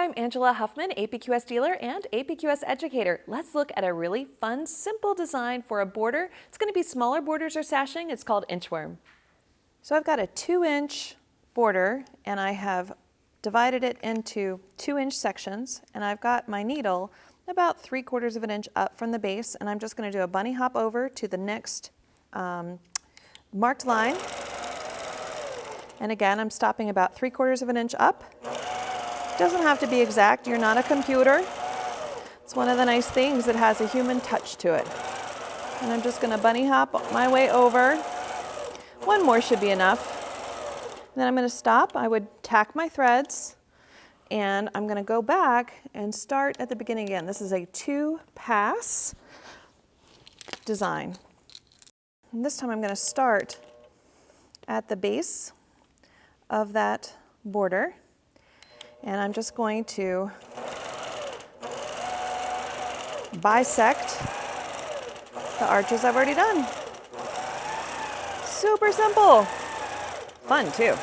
I'm Angela Huffman, APQS dealer and APQS educator. Let's look at a really fun, simple design for a border. It's going to be smaller borders or sashing. It's called Inchworm. So I've got a 2-inch border and I have divided it into 2-inch sections, and I've got my needle about 3/4 of an inch up from the base, and I'm just going to do a bunny hop over to the next marked line. And again, I'm stopping about 3/4 of an inch up. Doesn't have to be exact, you're not a computer. It's one of the nice things that has a human touch to it. And I'm just going to bunny hop my way over. One more should be enough. And then I'm going to stop. I would tack my threads, and I'm going to go back and start at the beginning again. This is a 2-pass design. And this time I'm going to start at the base of that border, and I'm just going to bisect the arches I've already done. Super simple. Fun too.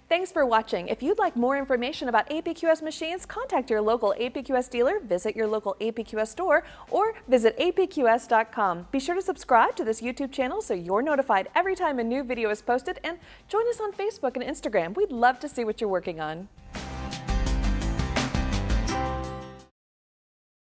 Thanks for watching. If you'd like more information about APQS machines, contact your local APQS dealer, visit your local APQS store, or visit apqs.com. Be sure to subscribe to this YouTube channel so you're notified every time a new video is posted, and join us on Facebook and Instagram. We'd love to see what you're working on.